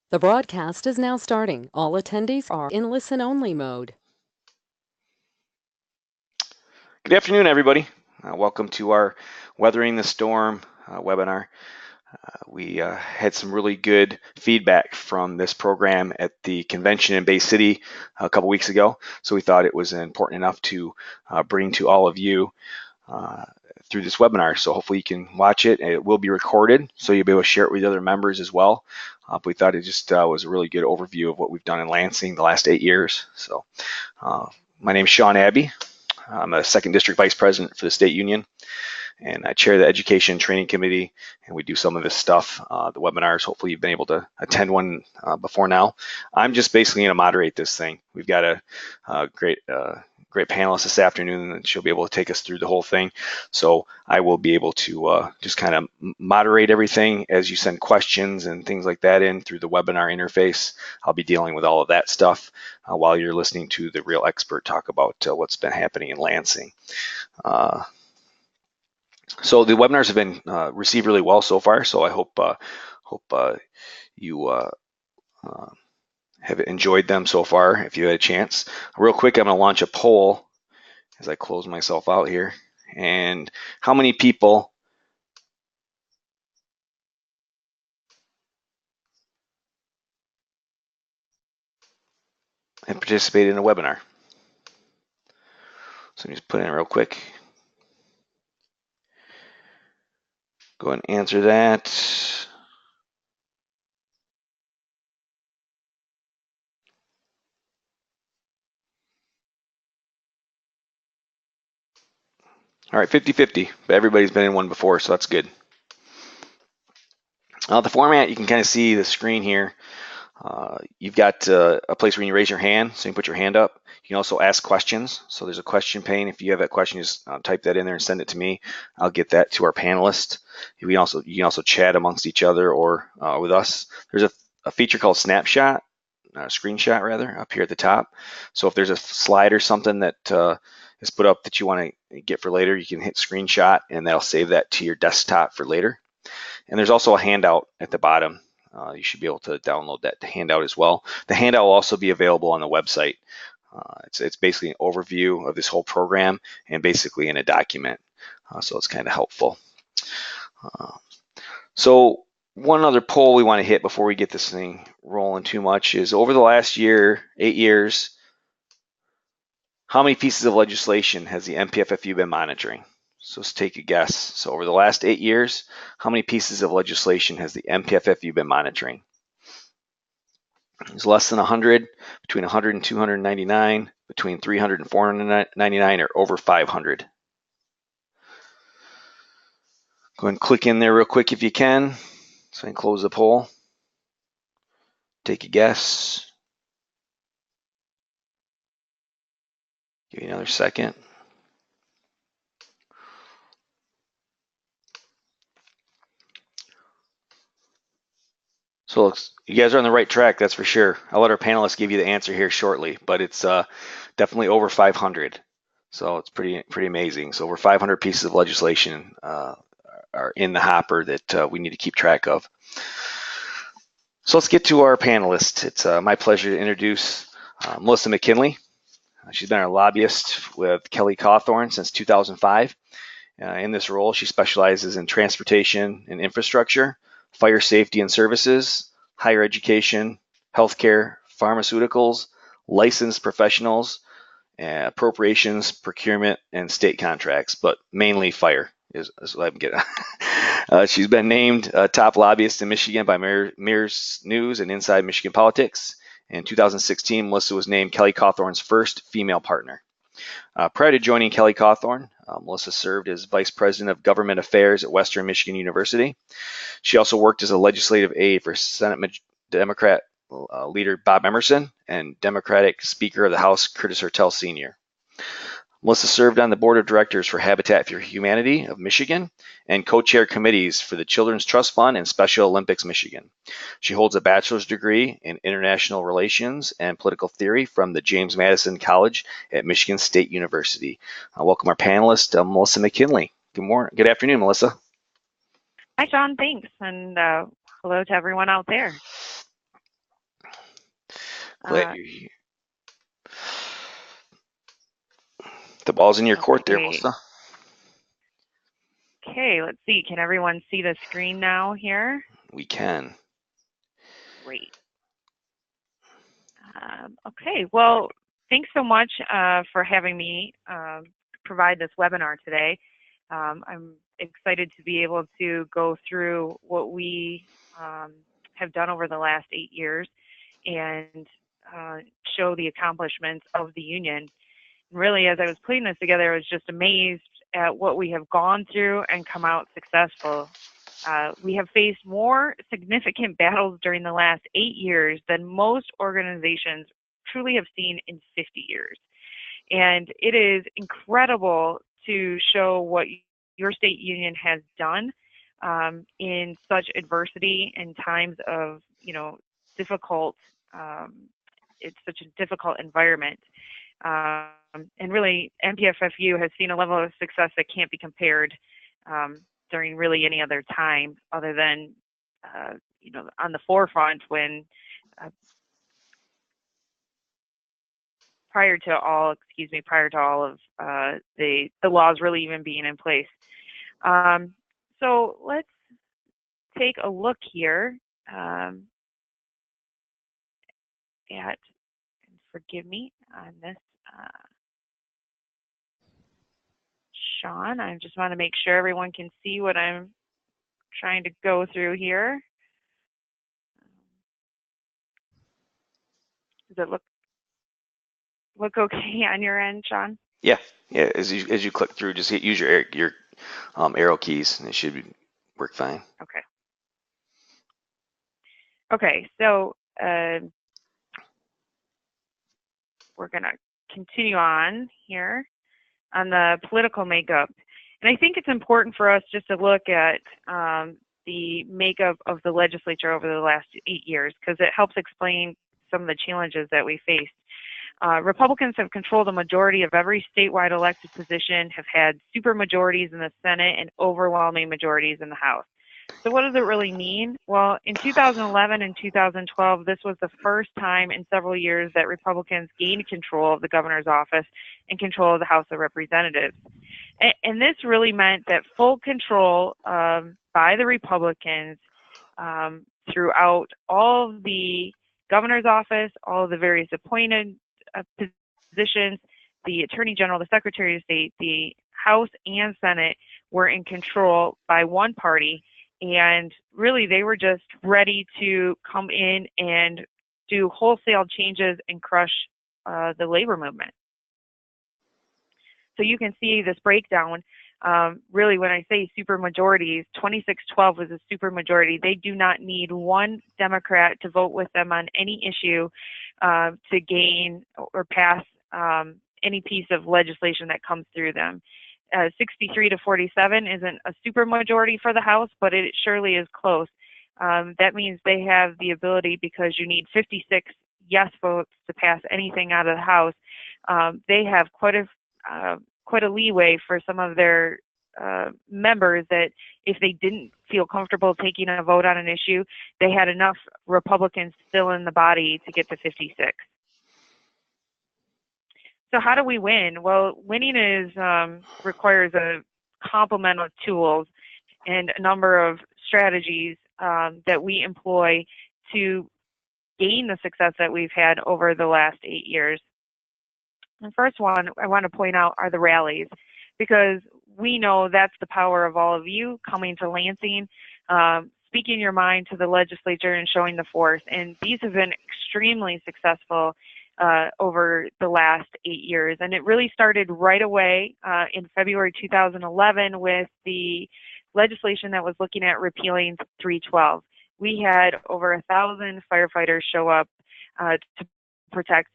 The broadcast is now starting. All attendees are in listen-only mode. Good afternoon, everybody. Welcome to our Weathering the Storm webinar. We had some really good feedback from this program at the convention in Bay City a couple weeks ago, so we thought it was important enough to bring to all of you through this webinar. So hopefully you can watch it. It will be recorded, so you'll be able to share it with other members as well. But we thought it just was a really good overview of what we've done in Lansing the last 8 years. So my name is Sean Abbey. I'm a second district vice president for the state union, and I chair the education and training committee, and we do some of this stuff, the webinars. Hopefully you've been able to attend one before now. I'm just basically going to moderate this thing. We've got a great panelist this afternoon, and she'll be able to take us through the whole thing. So I will be able to just kind of moderate everything as you send questions and things like that in through the webinar interface. I'll be dealing with all of that stuff while you're listening to the real expert talk about what's been happening in Lansing. So the webinars have been received really well so far. So I hope you have enjoyed them so far. If you had a chance, real quick, I'm going to launch a poll as I close myself out here. And how many people have participated in a webinar? So let me just put in real quick. Go ahead and answer that. All right, 50-50, but everybody's been in one before, so that's good. The format, you can kind of see the screen here. You've got a place where you raise your hand, so you can put your hand up. You can also ask questions. So there's a question pane. If you have that question, just type that in there and send it to me. I'll get that to our panelists. You can also chat amongst each other or with us. There's a feature called Snapshot, screenshot rather, up here at the top. So if there's a slide or something that is put up that you want to get for later, you can hit screenshot and that'll save that to your desktop for later. And there's also a handout at the bottom. You should be able to download that handout as well. The handout will also be available on the website. It's basically an overview of this whole program and basically in a document. So it's kind of helpful. So one other poll we want to hit before we get this thing rolling too much is over the last year, 8 years, how many pieces of legislation has the MPFFU been monitoring? So let's take a guess. So over the last 8 years, how many pieces of legislation has the MPFFU been monitoring? It's less than 100, between 100 and 299, between 300 and 499, or over 500. Go ahead and click in there real quick if you can. So I can close the poll. Take a guess. Give you another second. So you guys are on the right track, that's for sure. I'll let our panelists give you the answer here shortly, but it's definitely over 500. So it's pretty amazing. So over 500 pieces of legislation are in the hopper that we need to keep track of. So let's get to our panelists. It's my pleasure to introduce Melissa McKinley. She's been a lobbyist with Kelly Cawthorn since 2005. In this role, she specializes in transportation and infrastructure, fire safety and services, higher education, healthcare, pharmaceuticals, licensed professionals, appropriations, procurement, and state contracts, but mainly fire is what I'm getting. She's been named top lobbyist in Michigan by Mirrors News and Inside Michigan Politics. In 2016, Melissa was named Kelly Cawthorn's first female partner. Prior to joining Kelly Cawthorn, Melissa served as Vice President of Government Affairs at Western Michigan University. She also worked as a legislative aide for Senate Democrat leader Bob Emerson and Democratic Speaker of the House Curtis Hertel Sr. Melissa served on the board of directors for Habitat for Humanity of Michigan and co-chaired committees for the Children's Trust Fund and Special Olympics Michigan. She holds a bachelor's degree in international relations and political theory from the James Madison College at Michigan State University. Welcome our panelist, Melissa McKinley. Good afternoon, Melissa. Hi, Sean. Thanks. And hello to everyone out there. Glad you're here. The ball's in your court there, Okay. Melissa. Okay, let's see. Can everyone see the screen now here? We can. Great. Okay, well, thanks so much for having me provide this webinar today. I'm excited to be able to go through what we have done over the last 8 years and show the accomplishments of the union. Really, as I was putting this together, I was just amazed at what we have gone through and come out successful. We have faced more significant battles during the last 8 years than most organizations truly have seen in 50 years. And it is incredible to show what your state union has done in such adversity and times of, difficult, it's such a difficult environment. And really, MPFFU has seen a level of success that can't be compared during really any other time other than, on the forefront when prior to all of the laws really even being in place. So let's take a look here at, forgive me on this, Sean, I just want to make sure everyone can see what I'm trying to go through here. Does it look okay on your end, Sean? Yeah. As you click through, just use your arrow keys, and it should work fine. Okay. Okay. So we're going to continue on here on the political makeup, and I think it's important for us just to look at the makeup of the legislature over the last 8 years because it helps explain some of the challenges that we faced. Republicans have controlled a majority of every statewide elected position, have had super majorities in the Senate and overwhelming majorities in the House. So what does it really mean? Well, in 2011 and 2012, this was the first time in several years that Republicans gained control of the governor's office and control of the House of Representatives. And this really meant that full control by the Republicans throughout all of the governor's office, all of the various appointed positions, the Attorney General, the Secretary of State, the House and Senate were in control by one party, and really they were just ready to come in and do wholesale changes and crush the labor movement. So you can see this breakdown. Really, when I say super majorities, 2612 was a super majority. They do not need one Democrat to vote with them on any issue to gain or pass any piece of legislation that comes through them. 63 to 47 isn't a super majority for the House, but it surely is close. That means they have the ability, because you need 56 yes votes to pass anything out of the House. They have quite a leeway for some of their members that if they didn't feel comfortable taking a vote on an issue, they had enough Republicans still in the body to get to 56. So how do we win? Well, winning requires a complement of tools and a number of strategies that we employ to gain the success that we've had over the last 8 years. The first one I want to point out are the rallies, because we know that's the power of all of you coming to Lansing, speaking your mind to the legislature and showing the force. And these have been extremely successful over the last 8 years. And it really started right away in February 2011 with the legislation that was looking at repealing 312. We had over 1,000 firefighters show up to protect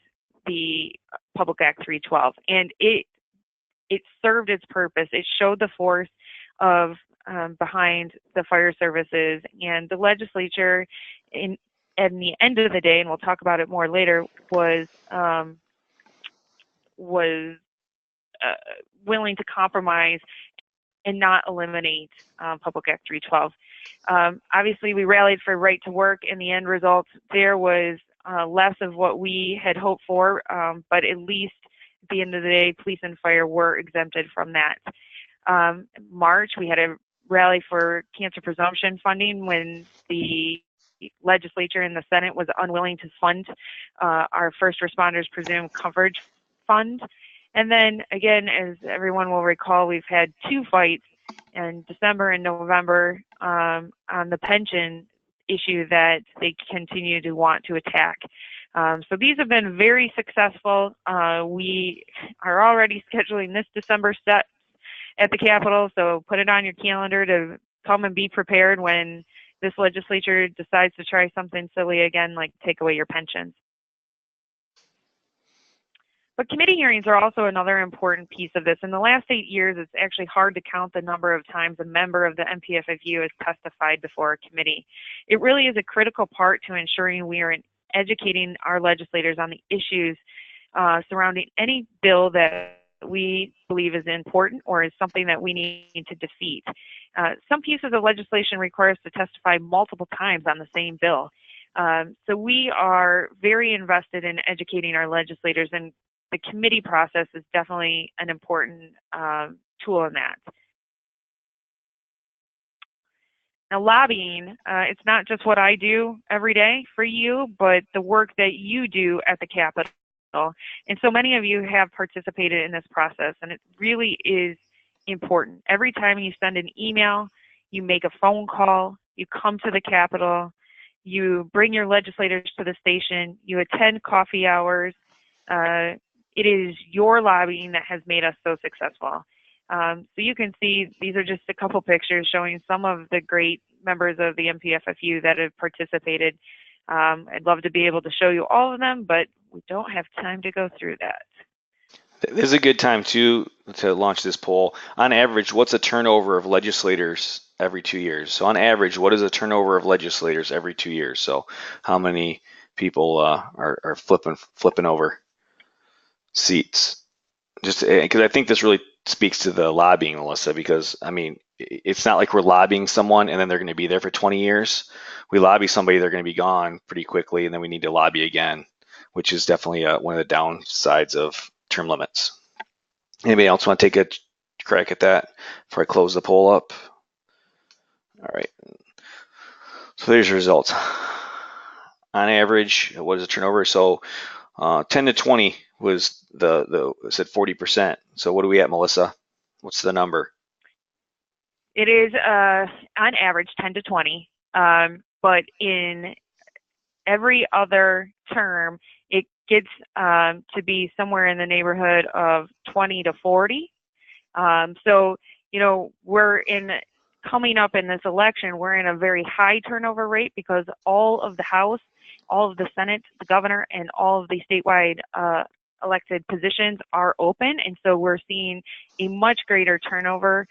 the Public Act 312, and it served its purpose. It showed the force of behind the fire services, and the legislature, at the end of the day, and we'll talk about it more later, was willing to compromise and not eliminate Public Act 312. Obviously, we rallied for right to work, and the end result there was less of what we had hoped for, but at least at the end of the day, police and fire were exempted from that. March, we had a rally for cancer presumption funding when the legislature and the Senate was unwilling to fund our first responders presumed coverage fund. And then again, as everyone will recall, we've had two fights in December and November on the pension issue that they continue to want to attack. So these have been very successful. We are already scheduling this December set at the Capitol, so put it on your calendar to come and be prepared when this legislature decides to try something silly again, like take away your pensions. But committee hearings are also another important piece of this. In the last 8 years, it's actually hard to count the number of times a member of the MPFFU has testified before a committee. It really is a critical part to ensuring we are educating our legislators on the issues surrounding any bill that we believe is important or is something that we need to defeat. Some pieces of legislation require us to testify multiple times on the same bill. So we are very invested in educating our legislators, and the committee process is definitely an important tool in that. Now, lobbying, it's not just what I do every day for you, but the work that you do at the Capitol. And so many of you have participated in this process, and it really is important. Every time you send an email, you make a phone call, you come to the Capitol, you bring your legislators to the station, you attend coffee hours. It is your lobbying that has made us so successful. So you can see these are just a couple pictures showing some of the great members of the MPFFU that have participated. I'd love to be able to show you all of them, but we don't have time to go through that. This is a good time to launch this poll. On average, what's a turnover of legislators every 2 years? So on average, what is a turnover of legislators every 2 years? So how many people are flipping over seats? Just because I think this really speaks to the lobbying, Melissa, because I mean, it's not like we're lobbying someone and then they're going to be there for 20 years. We lobby somebody, they're going to be gone pretty quickly, and then we need to lobby again, which is definitely one of the downsides of term limits. Anybody else want to take a crack at that before I close the poll up? All right. So there's your results. On average, what is the turnover? So 10 to 20 was said 40%. So what are we at, Melissa? What's the number? It is on average 10 to 20, but in every other term, it gets to be somewhere in the neighborhood of 20 to 40. So, you know, coming up in this election, we're in a very high turnover rate because all of the House, all of the Senate, the governor, and all of the statewide elected positions are open. And so we're seeing a much greater turnover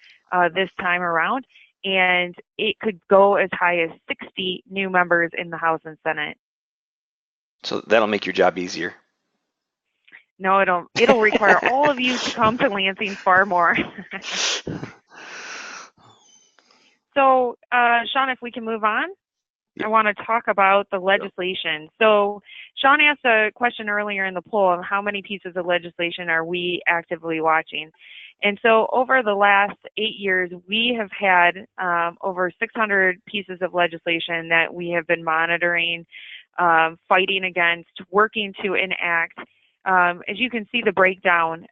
this time around. And it could go as high as 60 new members in the House and Senate. So that'll make your job easier. No, it'll require all of you to come to Lansing far more. So, Sean, if we can move on, I want to talk about the legislation. So, Sean asked a question earlier in the poll on how many pieces of legislation are we actively watching. And so over the last 8 years, we have had over 600 pieces of legislation that we have been monitoring, fighting against, working to enact. As you can see the breakdown,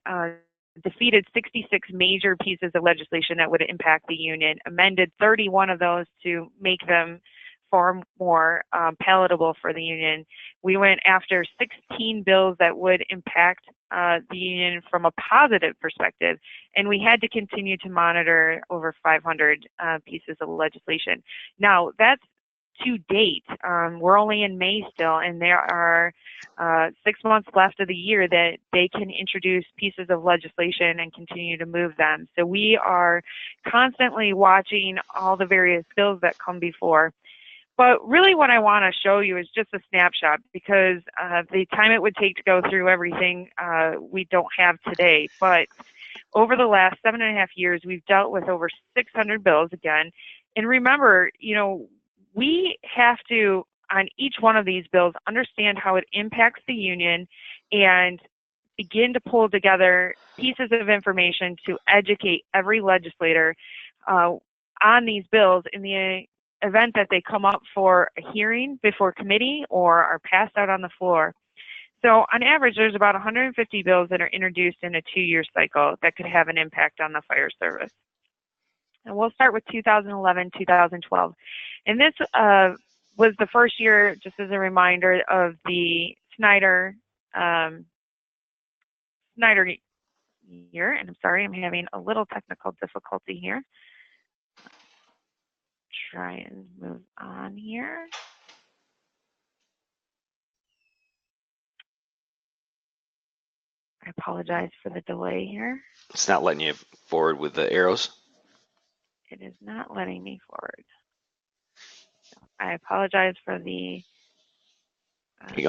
defeated 66 major pieces of legislation that would impact the union, amended 31 of those to make them far more palatable for the union. We went after 16 bills that would impact the union from a positive perspective, and we had to continue to monitor over 500 pieces of legislation. Now, that's to date. We're only in May still, and there are 6 months left of the year that they can introduce pieces of legislation and continue to move them. So we are constantly watching all the various bills that come before. But really what I want to show you is just a snapshot, because the time it would take to go through everything we don't have today. But over the last 7.5 years, we've dealt with over 600 bills again. And remember, you know, we have to on each one of these bills, understand how it impacts the union, and begin to pull together pieces of information to educate every legislator on these bills in the event that they come up for a hearing before committee or are passed out on the floor. So on average, there's about 150 bills that are introduced in a 2-year cycle that could have an impact on the fire service. And we'll start with 2011, 2012. And this was the first year, just as a reminder, of the Snyder year. And I'm sorry, I'm having a little technical difficulty here. Try and move on here. I apologize for the delay here. It's not letting you forward with the arrows. It is not letting me forward. I apologize for the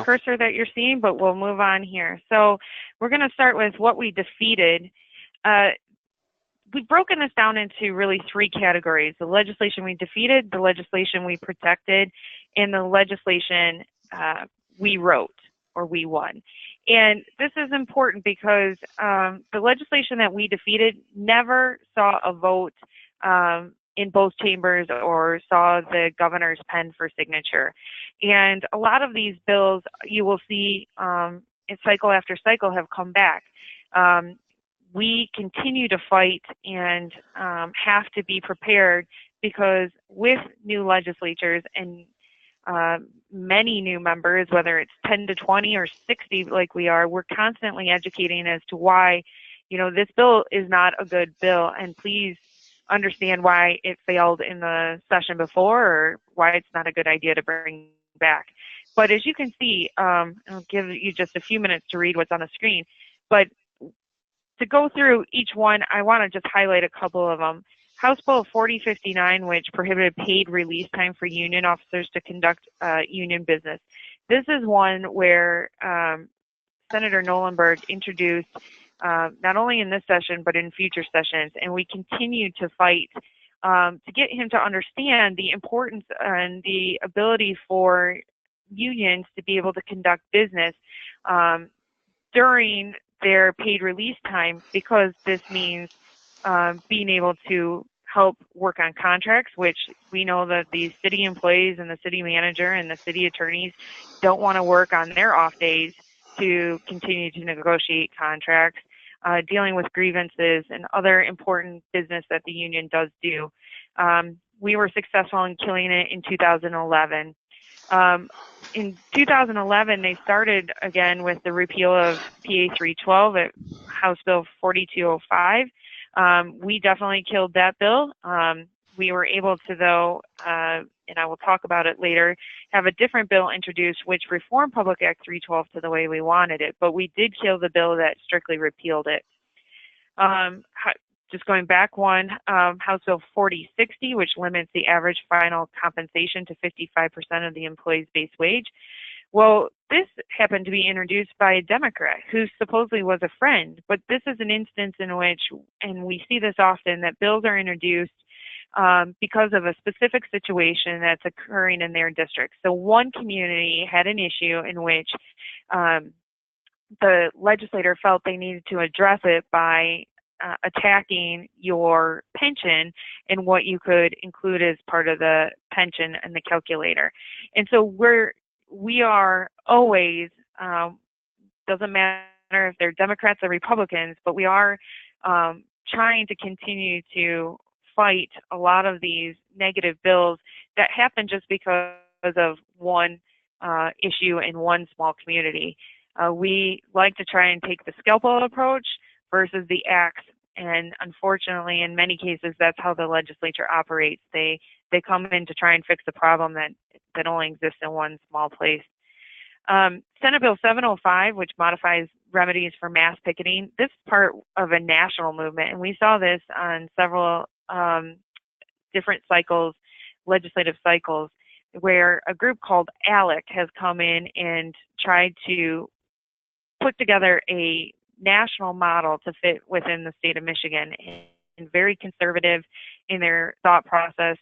cursor that you're seeing, but we'll move on here. So we're going to start with what we defeated. We've broken this down into really 3 categories: the legislation we defeated, the legislation we protected, and the legislation we wrote or we won. And this is important because the legislation that we defeated never saw a vote in both chambers or saw the governor's pen for signature. And a lot of these bills you will see cycle after cycle have come back. We continue to fight and have to be prepared, because with new legislatures and many new members, whether it's 10 to 20 or 60 like we are, we're constantly educating as to why, this bill is not a good bill, and please understand why it failed in the session before or why it's not a good idea to bring back. But as you can see, I'll give you just a few minutes to read what's on the screen, but to go through each one, I want to just highlight a couple of them. House Bill 4059, which prohibited paid release time for union officers to conduct union business. This is one where Senator Nolenberg introduced not only in this session, but in future sessions, and we continue to fight to get him to understand the importance and the ability for unions to be able to conduct business during their paid release time, because this means being able to help work on contracts, which we know that the city employees and the city manager and the city attorneys don't want to work on their off days to continue to negotiate contracts, dealing with grievances and other important business that the union does do. We were successful in killing it in 2011. In 2011, they started again with the repeal of PA 312 at House Bill 4205. We definitely killed that bill. We were able to, though, and I will talk about it later, have a different bill introduced which reformed Public Act 312 to the way we wanted it, but we did kill the bill that strictly repealed it. Just going back one, House Bill 4060, which limits the average final compensation to 55% of the employee's base wage. Well, this happened to be introduced by a Democrat who supposedly was a friend, but this is an instance in which, and we see this often, that bills are introduced because of a specific situation that's occurring in their district. So one community had an issue in which the legislator felt they needed to address it by attacking your pension and what you could include as part of the pension and the calculator. And so we are always, doesn't matter if they're Democrats or Republicans, but we are trying to continue to fight a lot of these negative bills that happen just because of one issue in one small community. We like to try and take the scalpel approach versus the axe, and unfortunately, in many cases, that's how the legislature operates. They come in to try and fix a problem that only exists in one small place. Senate Bill 705, which modifies remedies for mass picketing, this is part of a national movement, and we saw this on several different cycles, legislative cycles, where a group called ALEC has come in and tried to put together a national model to fit within the state of Michigan, and very conservative in their thought process.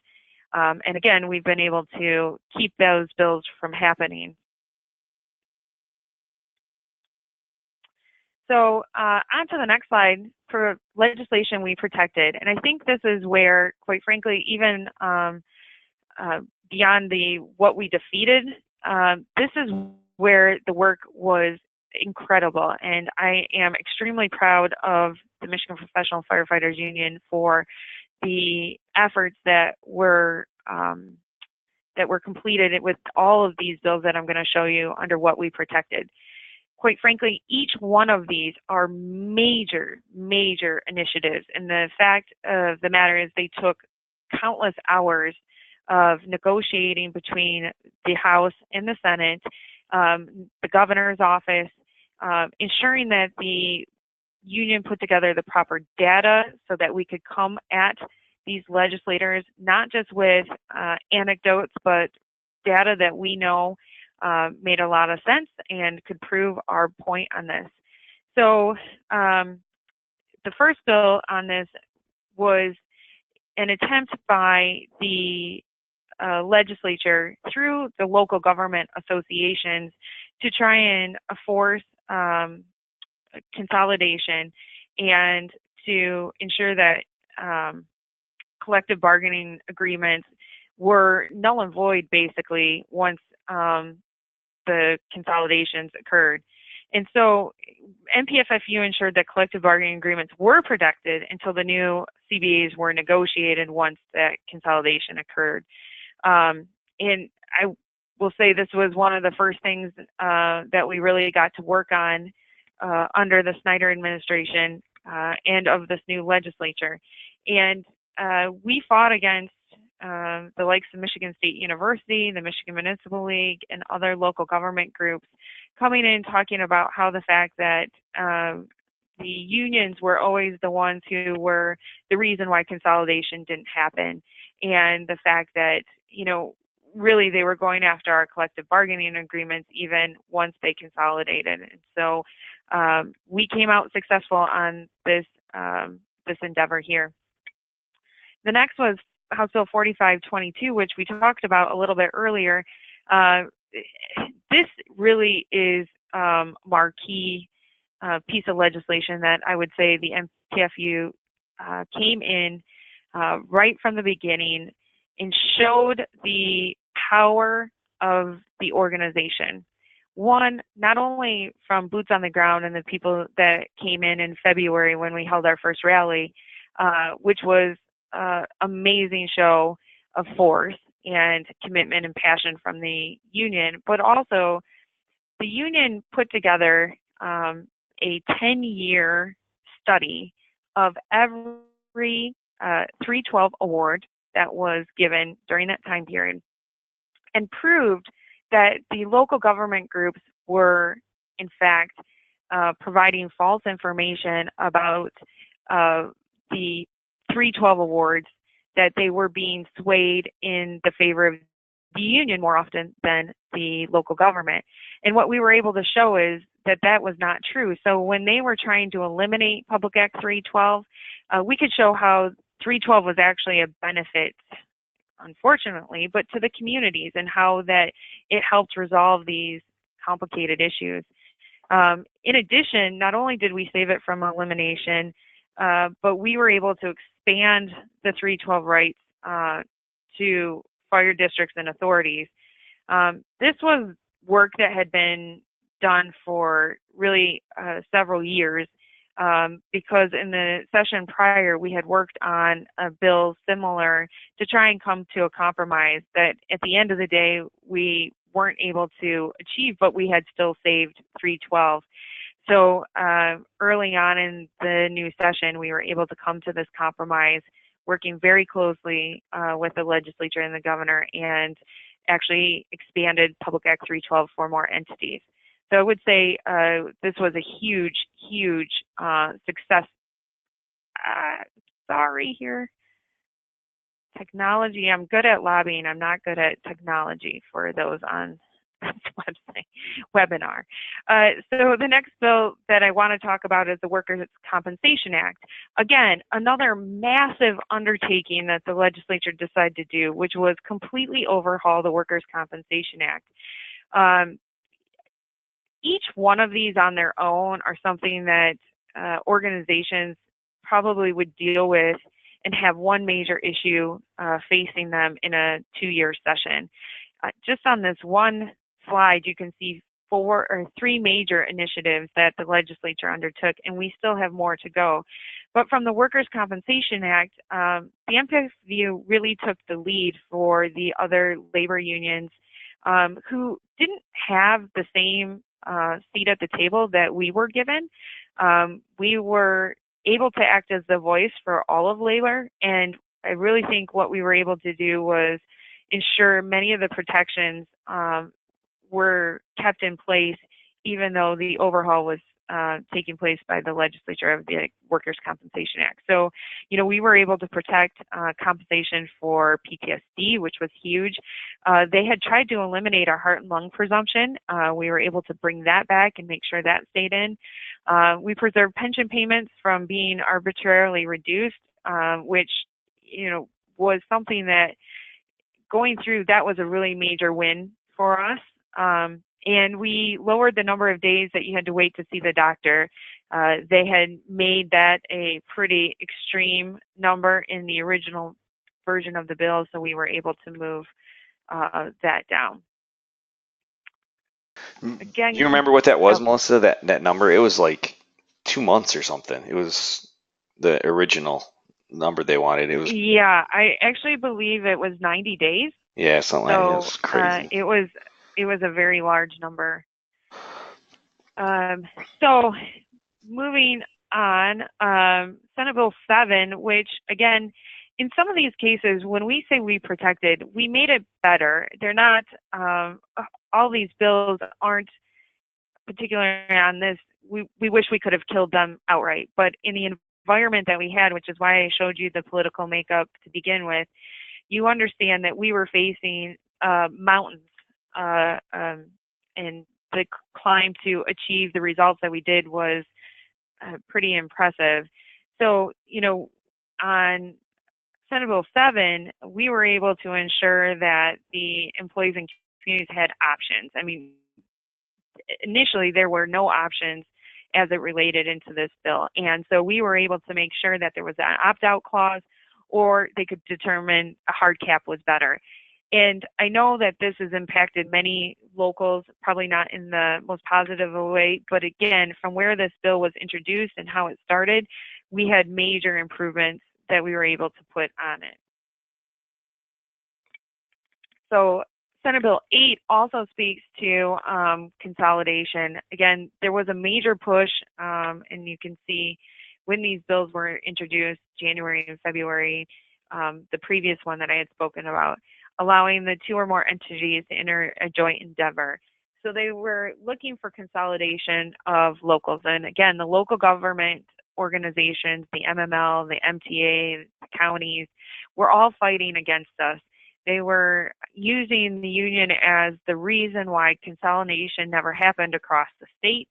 And again, we've been able to keep those bills from happening. So on to the next slide for legislation we protected. And I think this is where, quite frankly, even beyond what we defeated, this is where the work was incredible. And I am extremely proud of the Michigan Professional Firefighters Union for the efforts that were completed with all of these bills that I'm going to show you under what we protected. Quite frankly, each one of these are major, major initiatives. And the fact of the matter is they took countless hours of negotiating between the House and the Senate, the governor's office, ensuring that the union put together the proper data so that we could come at these legislators, not just with anecdotes, but data that we know made a lot of sense and could prove our point on this. So the first bill on this was an attempt by the legislature through the local government associations to try and force consolidation and to ensure that collective bargaining agreements were null and void basically once the consolidations occurred. And so MPFFU ensured that collective bargaining agreements were protected until the new CBAs were negotiated once that consolidation occurred. And I will say this was one of the first things that we really got to work on under the Snyder administration and of this new legislature. And we fought against the likes of Michigan State University, the Michigan Municipal League, and other local government groups coming in talking about how the fact that the unions were always the ones who were the reason why consolidation didn't happen, and the fact that, you know, really they were going after our collective bargaining agreements even once they consolidated. And so we came out successful on this endeavor here. The next was House Bill 4522, which we talked about a little bit earlier. This really is marquee piece of legislation that I would say the MPFU came in right from the beginning and showed the power of the organization. One, not only from boots on the ground and the people that came in February when we held our first rally, which was amazing show of force and commitment and passion from the union, but also the union put together a 10-year study of every 312 award that was given during that time period and proved that the local government groups were, in fact, providing false information about the 312 awards, that they were being swayed in the favor of the union more often than the local government. And what we were able to show is that that was not true. So when they were trying to eliminate Public Act 312, we could show how 312 was actually a benefit, unfortunately, but to the communities, and how that it helped resolve these complicated issues. In addition, not only did we save it from elimination, but we were able to expand the 312 rights to fire districts and authorities. This was work that had been done for really several years, because in the session prior, we had worked on a bill similar to try and come to a compromise that at the end of the day, we weren't able to achieve, but we had still saved 312. So early on in the new session, we were able to come to this compromise, working very closely with the legislature and the governor, and actually expanded Public Act 312 for more entities. So I would say this was a huge, huge success. Sorry here. Technology, I'm good at lobbying. I'm not good at technology for those on this website. webinar. So the next bill that I want to talk about is the Workers' Compensation Act. Again, another massive undertaking that the legislature decided to do, which was completely overhaul the Workers' Compensation Act. Each one of these on their own are something that organizations probably would deal with and have one major issue facing them in a 2-year session. Just on this one slide, you can see 4 or 3 major initiatives that the legislature undertook, and we still have more to go. But from the Workers' Compensation Act, the MPFFU really took the lead for the other labor unions who didn't have the same seat at the table that we were given. We were able to act as the voice for all of labor, and I really think what we were able to do was ensure many of the protections were kept in place, even though the overhaul was taking place by the legislature of the Workers' Compensation Act. So, we were able to protect compensation for PTSD, which was huge. They had tried to eliminate our heart and lung presumption. We were able to bring that back and make sure that stayed in. We preserved pension payments from being arbitrarily reduced, which, was something that going through, that was a really major win for us. And we lowered the number of days that you had to wait to see the doctor. They had made that a pretty extreme number in the original version of the bill, so we were able to move that down. Again, do you remember what that was, Melissa, that number? It was like 2 months or something. It was the original number they wanted. It was, yeah, I actually believe it was 90 days. yeah, something like that. It was crazy. It was a very large number. So moving on, Senate Bill 7, which again, in some of these cases, when we say we protected, we made it better. They're not, all these bills aren't particularly on this. We wish we could have killed them outright, but in the environment that we had, which is why I showed you the political makeup to begin with, you understand that we were facing mountains, and the climb to achieve the results that we did was pretty impressive. So, on Senate Bill 7, we were able to ensure that the employees and communities had options. I mean, initially there were no options as it related into this bill. And so we were able to make sure that there was an opt-out clause, or they could determine a hard cap was better. And I know that this has impacted many locals, probably not in the most positive of a way, but again, from where this bill was introduced and how it started, we had major improvements that we were able to put on it. So Senate Bill 8 also speaks to consolidation. Again, there was a major push, and you can see when these bills were introduced, January and February, the previous one that I had spoken about, allowing the 2 or more entities to enter a joint endeavor. So they were looking for consolidation of locals. And again, the local government organizations, the MML, the MTA, the counties, were all fighting against us. They were using the union as the reason why consolidation never happened across the state.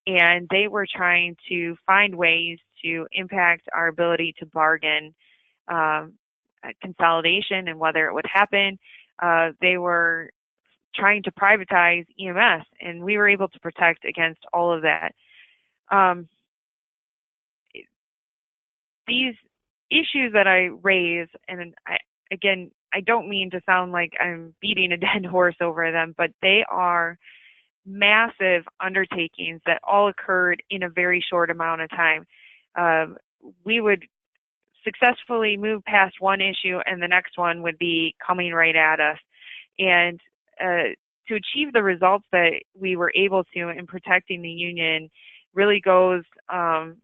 And they were trying to find ways to impact our ability to bargain consolidation and whether it would happen. They were trying to privatize EMS, and we were able to protect against all of that. These issues that I raise, and I don't mean to sound like I'm beating a dead horse over them, but they are massive undertakings that all occurred in a very short amount of time. We would successfully move past one issue and the next one would be coming right at us. And to achieve the results that we were able to in protecting the union really goes to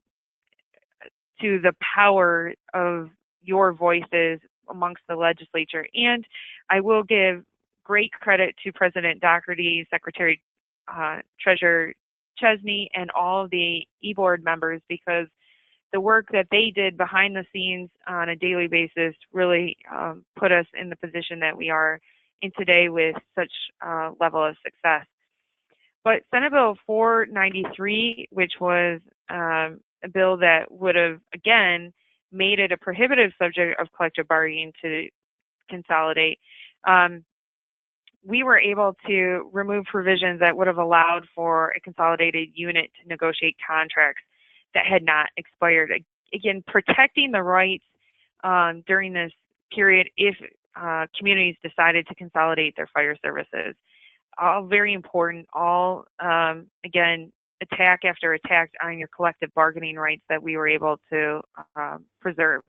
the power of your voices amongst the legislature. And I will give great credit to President Doherty, Secretary Treasurer Chesney, and all of the e-board members, because the work that they did behind the scenes on a daily basis really put us in the position that we are in today with such level of success. But Senate Bill 493, which was a bill that would have, again, made it a prohibitive subject of collective bargaining to consolidate, we were able to remove provisions that would have allowed for a consolidated unit to negotiate contracts that had not expired. Again, protecting the rights during this period if communities decided to consolidate their fire services. All very important, all, again, attack after attack on your collective bargaining rights that we were able to preserve.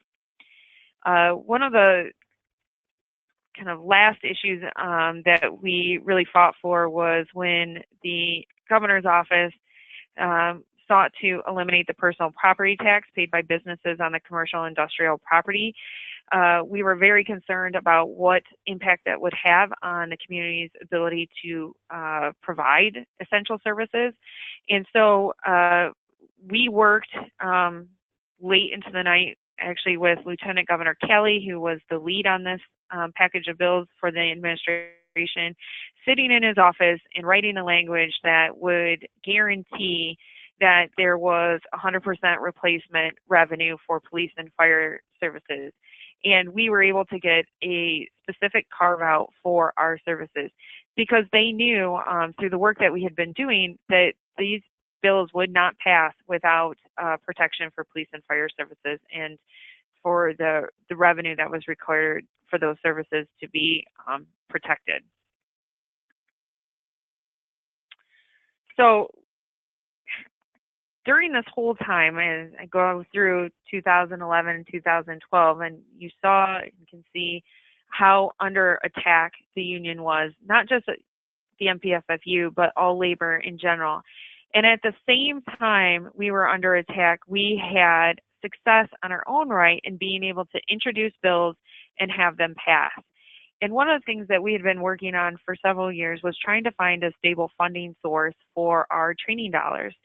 One of the kind of last issues that we really fought for was when the governor's office sought to eliminate the personal property tax paid by businesses on the commercial industrial property. We were very concerned about what impact that would have on the community's ability to provide essential services. And so we worked late into the night, actually, with Lieutenant Governor Kelly, who was the lead on this package of bills for the administration, sitting in his office and writing the language that would guarantee that there was 100% replacement revenue for police and fire services. And we were able to get a specific carve out for our services because they knew through the work that we had been doing that these bills would not pass without protection for police and fire services and for the revenue that was required for those services to be protected. So during this whole time, as I go through 2011 and 2012, and you can see how under attack the union was, not just the MPFFU, but all labor in general. And at the same time we were under attack, we had success on our own right in being able to introduce bills and have them pass. And one of the things that we had been working on for several years was trying to find a stable funding source for our training dollars.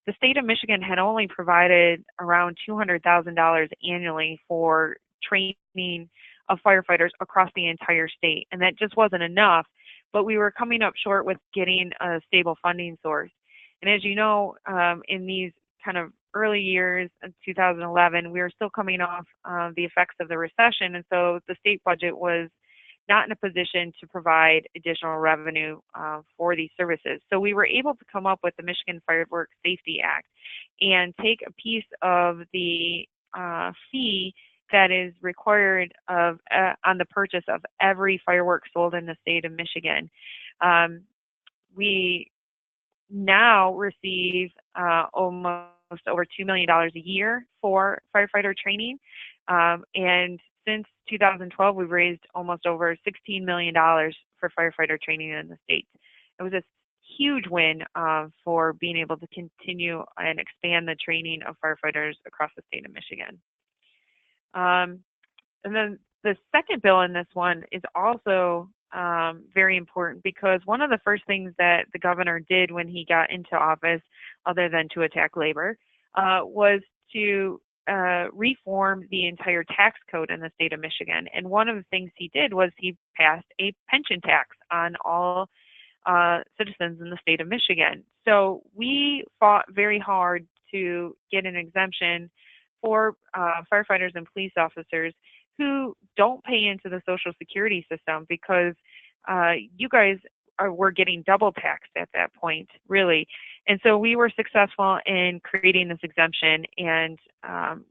The state of Michigan had only provided around $200,000 annually for training of firefighters across the entire state, and that just wasn't enough, but we were coming up short with getting a stable funding source. And as you know, in these kind of early years of 2011, we were still coming off the effects of the recession, and so the state budget was not in a position to provide additional revenue for these services. So we were able to come up with the Michigan Fireworks Safety Act and take a piece of the fee that is required on the purchase of every firework sold in the state of Michigan. We now receive almost over $2 million a year for firefighter training, and since 2012, we've raised almost over $16 million for firefighter training in the state. It was a huge win for being able to continue and expand the training of firefighters across the state of Michigan. And then the second bill in this one is also very important because one of the first things that the governor did when he got into office, other than to attack labor, was to reform the entire tax code in the state of Michigan. And one of the things he did was he passed a pension tax on all citizens in the state of Michigan. So we fought very hard to get an exemption for firefighters and police officers who don't pay into the Social Security system because you guys were getting double taxed at that point, really. And so we were successful in creating this exemption, and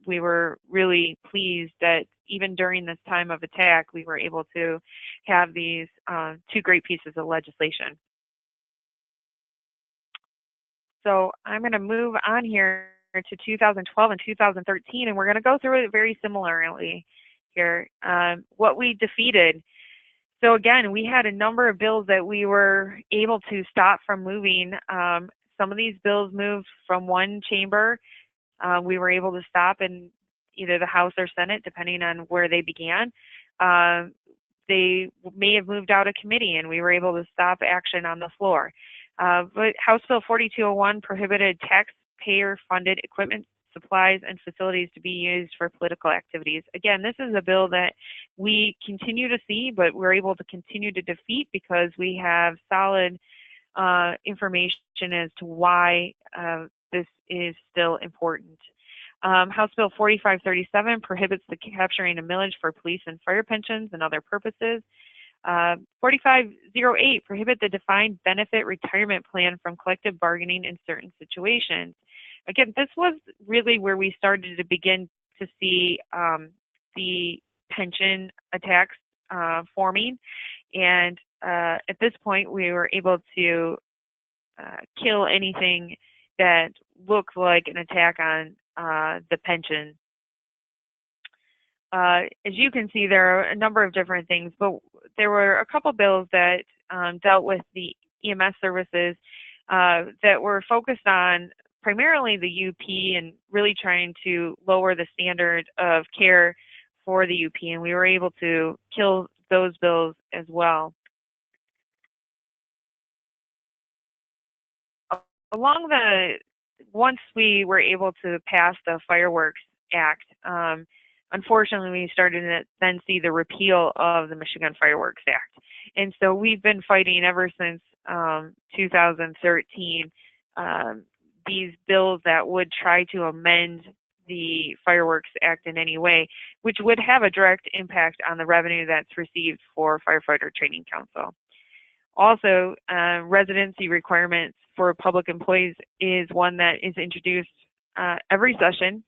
we were really pleased that even during this time of attack, we were able to have these two great pieces of legislation. So I'm going to move on here to 2012 and 2013, and we're going to go through it very similarly here. What we defeated. So again, we had a number of bills that we were able to stop from moving. Some of these bills moved from one chamber. We were able to stop in either the House or Senate, depending on where they began. They may have moved out of committee, and we were able to stop action on the floor. But House Bill 4201 prohibited taxpayer-funded equipment, supplies, and facilities to be used for political activities. Again, this is a bill that we continue to see, but we're able to continue to defeat because we have solid information as to why this is still important. House Bill 4537 prohibits the capturing of millage for police and fire pensions and other purposes. 4508 prohibit the defined benefit retirement plan from collective bargaining in certain situations. Again, this was really where we started to begin to see the pension attacks forming, and at this point we were able to kill anything that looked like an attack on the pension. As you can see, there are a number of different things, but there were a couple bills that dealt with the EMS services that were focused on primarily the UP and really trying to lower the standard of care for the UP, and we were able to kill those bills as well. Once we were able to pass the Fireworks Act, unfortunately, we started to then see the repeal of the Michigan Fireworks Act. And so we've been fighting ever since 2013 these bills that would try to amend the Fireworks Act in any way, which would have a direct impact on the revenue that's received for Firefighter Training Council. Also, residency requirements for public employees is one that is introduced every session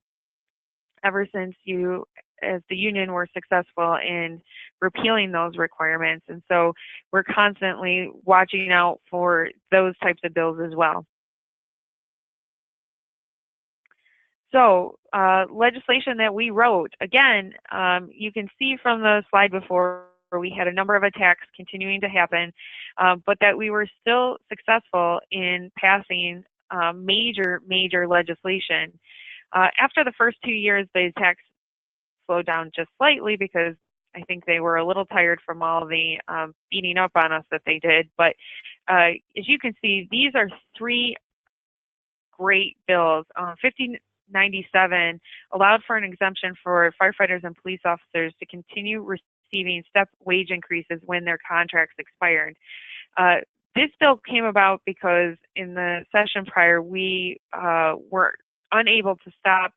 ever since you, as the union, were successful in repealing those requirements. And so we're constantly watching out for those types of bills as well. So legislation that we wrote, again, you can see from the slide before, we had a number of attacks continuing to happen, but that we were still successful in passing major legislation. After the first 2 years, the attacks slowed down just slightly because I think they were a little tired from all the beating up on us that they did. But as you can see, these are three great bills. 5097 allowed for an exemption for firefighters and police officers to continue receiving step wage increases when their contracts expired. This bill came about because in the session prior, we were unable to stop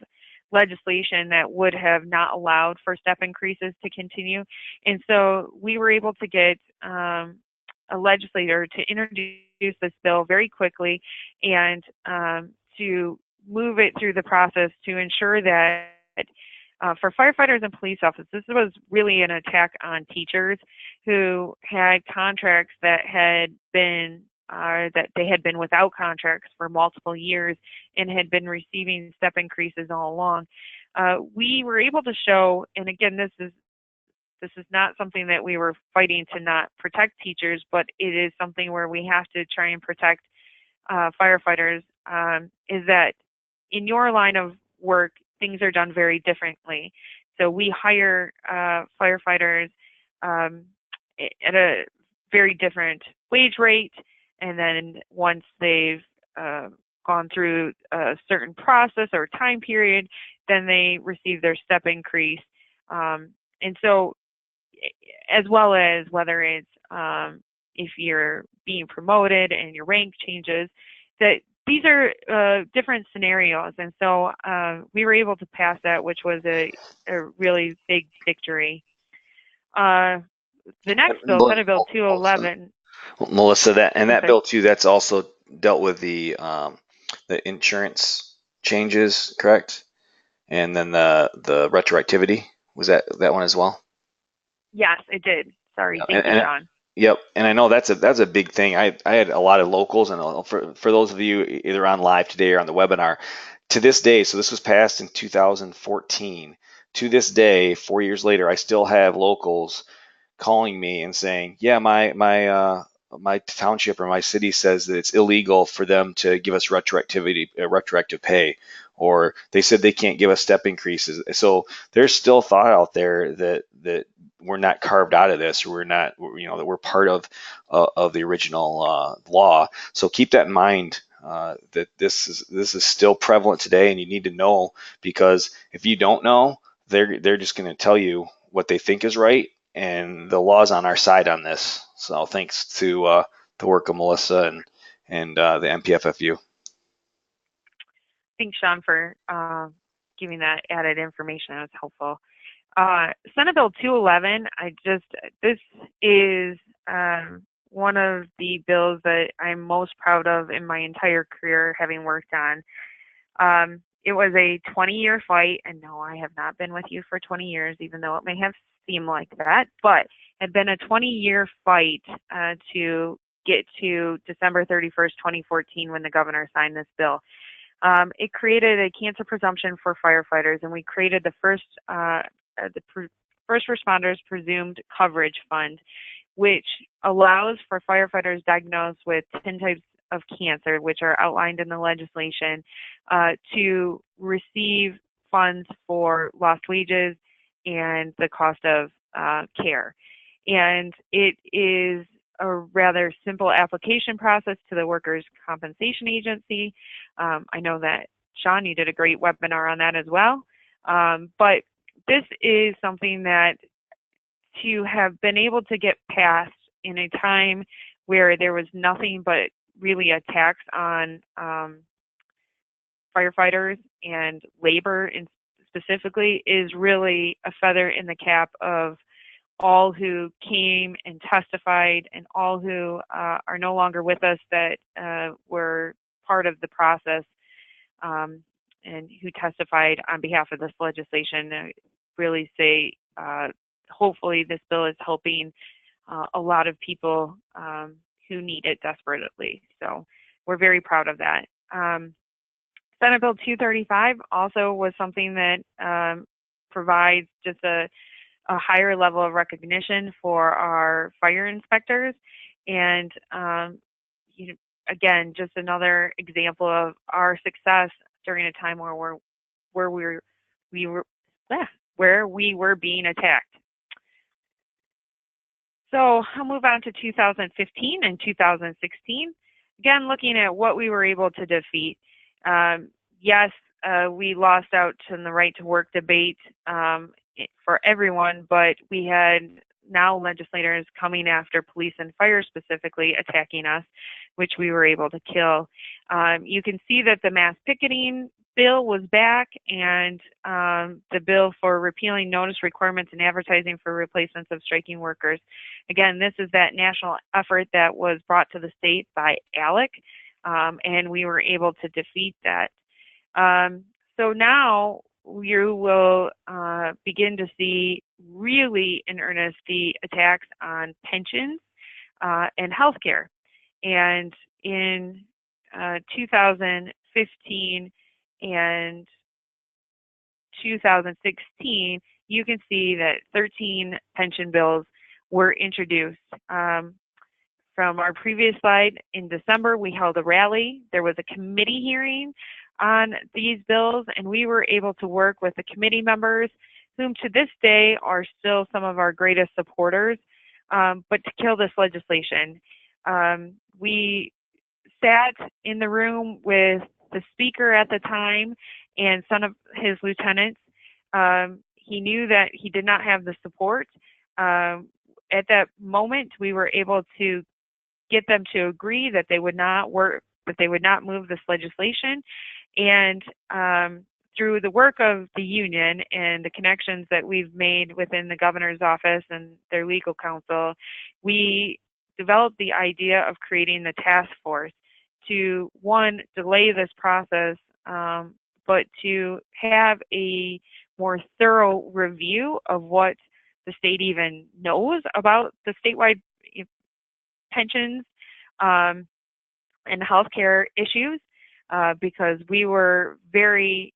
legislation that would have not allowed for step increases to continue. And so we were able to get a legislator to introduce this bill very quickly and to move it through the process to ensure that for firefighters and police officers, this was really an attack on teachers who had contracts that had been that they had been without contracts for multiple years and had been receiving step increases all along. We were able to show, and again, this is not something that we were fighting to not protect teachers, but it is something where we have to try and protect firefighters, is that in your line of work, things are done very differently. So we hire firefighters at a very different wage rate, and then once they've gone through a certain process or time period, then they receive their step increase. And so, as well as whether it's if you're being promoted and your rank changes, that these are different scenarios. And so we were able to pass that, which was a really big victory. The next bill, Senate Bill 211. Melissa, that bill too, that's also dealt with the insurance changes, correct? And then the retroactivity, was that one as well? Yes, it did. Sorry, thank you, John. Yep, and I know that's a big thing. I had a lot of locals, and for those of you either on live today or on the webinar, to this day, so this was passed in 2014. To this day, 4 years later, I still have locals calling me and saying, yeah, my township or my city says that it's illegal for them to give us retroactive pay, or they said they can't give us step increases. So there's still thought out there that we're not carved out of this, or that we're part of the original law. So keep that in mind, that this is still prevalent today, and you need to know, because if you don't know, they're just going to tell you what they think is right, and the law's on our side on this. So thanks to the work of Melissa and the MPFFU. Thanks, Sean, for giving that added information. That was helpful. Senate Bill 211, this is one of the bills that I'm most proud of in my entire career, having worked on. It was a 20-year fight, and no, I have not been with you for 20 years, even though it may have seemed like that, but had been a 20-year fight to get to December 31st, 2014, when the governor signed this bill. It created a cancer presumption for firefighters, and we created the first responders presumed coverage fund, which allows for firefighters diagnosed with 10 types of cancer, which are outlined in the legislation, to receive funds for lost wages and the cost of care. And it is a rather simple application process to the Workers' Compensation Agency. I know that, Sean, you did a great webinar on that as well. But this is something that to have been able to get passed in a time where there was nothing but really a tax on firefighters and labor specifically is really a feather in the cap of all who came and testified and all who are no longer with us that were part of the process and who testified on behalf of this legislation. Really say hopefully this bill is helping a lot of people who need it desperately. So we're very proud of that. Senate Bill 235 also was something that provides just a higher level of recognition for our fire inspectors. And again, just another example of our success during a time where we were being attacked. So I'll move on to 2015 and 2016. Again, looking at what we were able to defeat. Yes, we lost out on the right to work debate for everyone, but we had now legislators coming after police and fire specifically attacking us, which we were able to kill. You can see that the mass picketing bill was back, and the bill for repealing notice requirements and advertising for replacements of striking workers. Again, this is that national effort that was brought to the state by ALEC, and we were able to defeat that. So now you will begin to see really in earnest the attacks on pensions and healthcare. And in 2015 and 2016, you can see that 13 pension bills were introduced. From our previous slide, in December, we held a rally. There was a committee hearing on these bills, and we were able to work with the committee members, whom to this day are still some of our greatest supporters, but to kill this legislation. We sat in the room with the speaker at the time and some of his lieutenants. He knew that he did not have the support. At that moment, we were able to get them to agree that they would not move this legislation. And through the work of the union and the connections that we've made within the governor's office and their legal counsel, we developed the idea of creating the task force to, one, delay this process, but to have a more thorough review of what the state even knows about the statewide pensions and healthcare issues, because we were very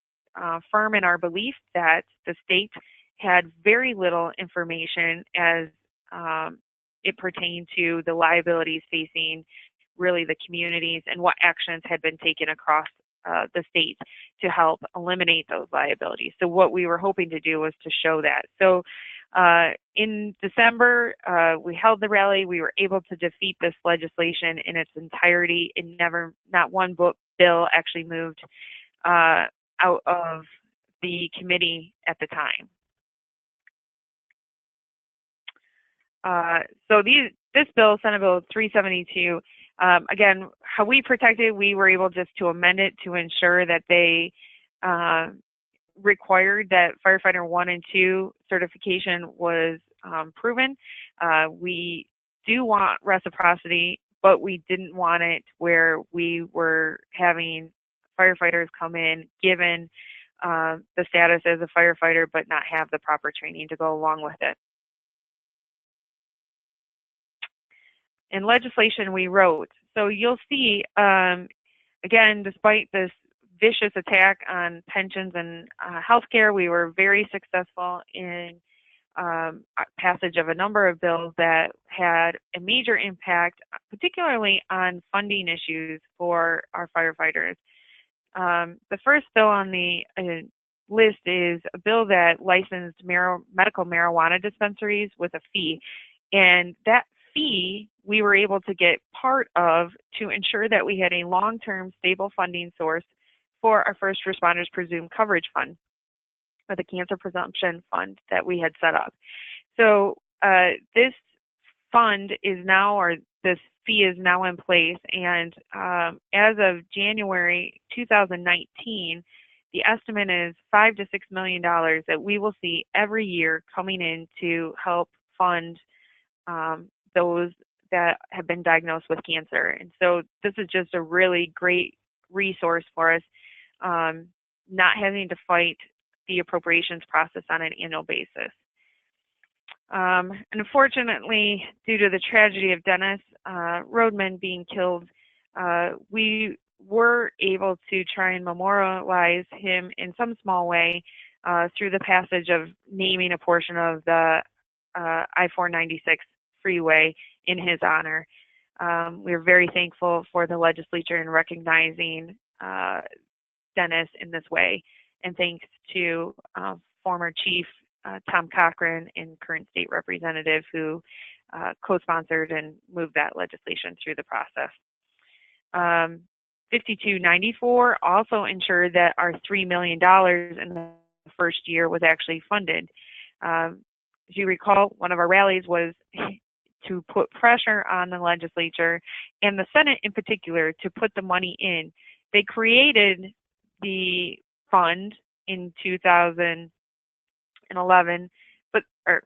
firm in our belief that the state had very little information as it pertained to the liabilities facing really the communities and what actions had been taken across the state to help eliminate those liabilities. So what we were hoping to do was to show that. So in December, we held the rally. We were able to defeat this legislation in its entirety. Not one bill actually moved out of the committee at the time. So this bill, Senate Bill 372, Again, how we protected, we were able just to amend it to ensure that they required that firefighter 1 and 2 certification was proven. We do want reciprocity, but we didn't want it where we were having firefighters come in given the status as a firefighter but not have the proper training to go along with it. In legislation we wrote, so you'll see, again, despite this vicious attack on pensions and healthcare, we were very successful in passage of a number of bills that had a major impact, particularly on funding issues for our firefighters. The first bill on the list is a bill that licensed medical marijuana dispensaries with a fee, and that fee we were able to get part of to ensure that we had a long-term stable funding source for our first responders presumed coverage fund, or the cancer presumption fund that we had set up. So this fund is now, or this fee is now in place, and as of January 2019, the estimate is $5 to $6 million that we will see every year coming in to help fund those that have been diagnosed with cancer. And so this is just a really great resource for us, not having to fight the appropriations process on an annual basis. Unfortunately, due to the tragedy of Dennis Rodman being killed, we were able to try and memorialize him in some small way through the passage of naming a portion of the I-496 freeway in his honor. We're very thankful for the legislature in recognizing Dennis in this way, and thanks to former Chief Tom Cochran and current state representative who co-sponsored and moved that legislation through the process. 5294 also ensured that our $3 million in the first year was actually funded. As you recall, one of our rallies was to put pressure on the legislature and the Senate in particular to put the money in. They created the fund in 2011, or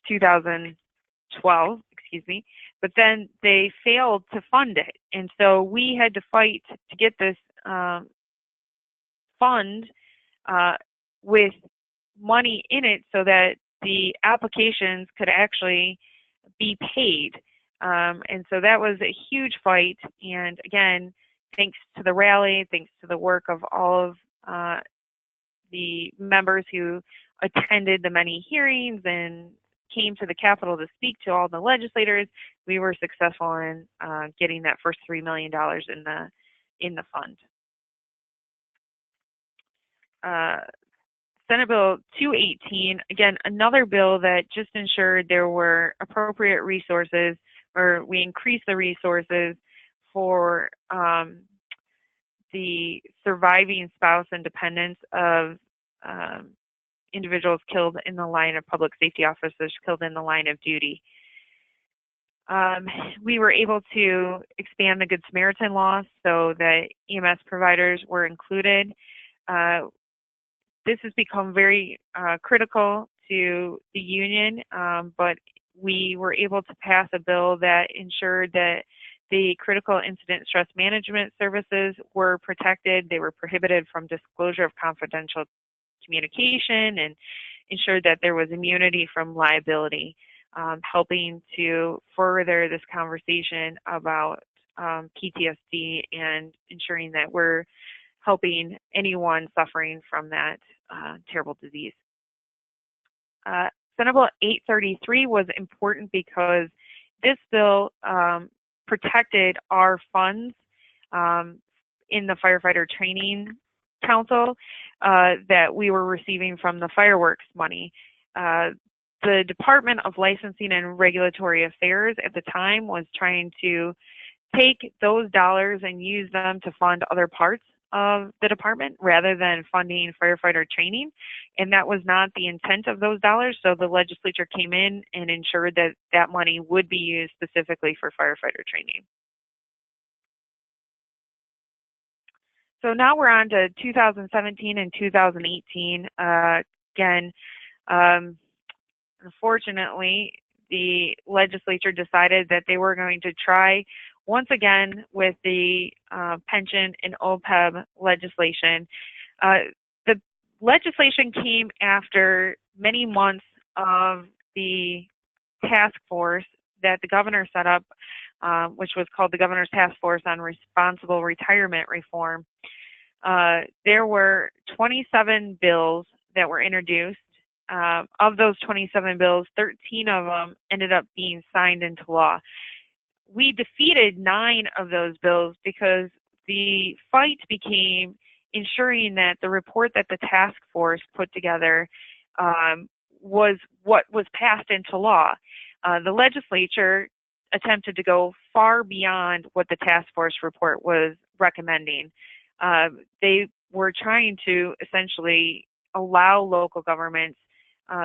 2012, excuse me, but then they failed to fund it. And so we had to fight to get this fund with money in it so that the applications could actually be paid. And so that was a huge fight. And again, thanks to the rally, thanks to the work of all of the members who attended the many hearings and came to the Capitol to speak to all the legislators, we were successful in getting that first $3 million in the fund. Senate Bill 218, again, another bill that just ensured there were appropriate resources, or we increased the resources for the surviving spouse and dependents of individuals killed in the line of public safety officers killed in the line of duty. We were able to expand the Good Samaritan law so that EMS providers were included. This has become very critical to the union, but we were able to pass a bill that ensured that the critical incident stress management services were protected. They were prohibited from disclosure of confidential communication, and ensured that there was immunity from liability, helping to further this conversation about PTSD and ensuring that we're helping anyone suffering from that terrible disease. Senate Bill 833 was important because this bill protected our funds in the Firefighter Training Council that we were receiving from the fireworks money. The Department of Licensing and Regulatory Affairs at the time was trying to take those dollars and use them to fund other parts of the department rather than funding firefighter training, and that was not the intent of those dollars. So the legislature came in and ensured that that money would be used specifically for firefighter training. So now we're on to 2017 and 2018. Again, unfortunately, the legislature decided that they were going to try once again with the pension and OPEB legislation. The legislation came after many months of the task force that the governor set up, which was called the Governor's Task Force on Responsible Retirement Reform. There were 27 bills that were introduced. Of those 27 bills, 13 of them ended up being signed into law. We defeated 9 of those bills because the fight became ensuring that the report that the task force put together was what was passed into law. The legislature attempted to go far beyond what the task force report was recommending. They were trying to essentially allow local governments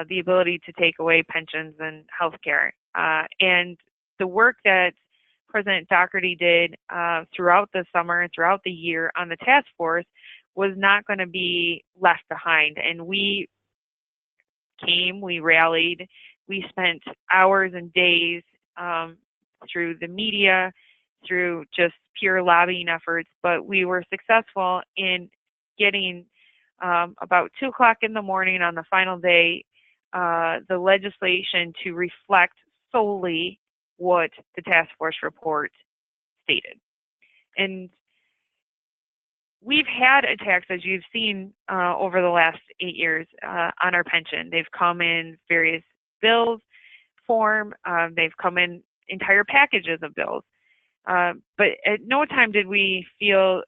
the ability to take away pensions and health care. And the work that President Doherty did throughout the summer and throughout the year on the task force was not going to be left behind. And we rallied, we spent hours and days through the media, through just pure lobbying efforts, but we were successful in getting about 2 o'clock in the morning on the final day, the legislation to reflect solely what the task force report stated. And we've had attacks, as you've seen over the last 8 years, on our pension. They've come in various bills form. They've come in entire packages of bills. But at no time did we feel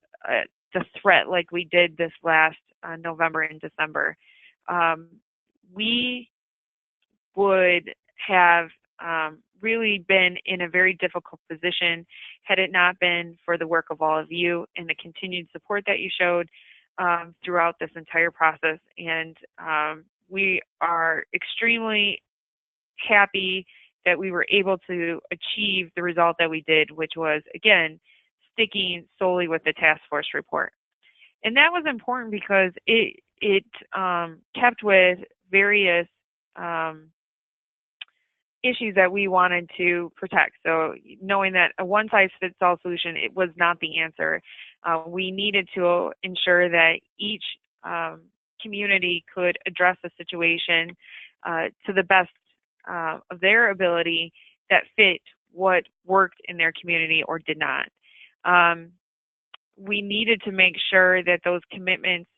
the threat like we did this last November and December. We would have really been in a very difficult position had it not been for the work of all of you and the continued support that you showed throughout this entire process. And we are extremely happy that we were able to achieve the result that we did, which was, again, sticking solely with the task force report. And that was important because it kept with various issues that we wanted to protect. So knowing that a one-size-fits-all solution, it was not the answer. We needed to ensure that each community could address the situation to the best of their ability that fit what worked in their community or did not. We needed to make sure that those commitments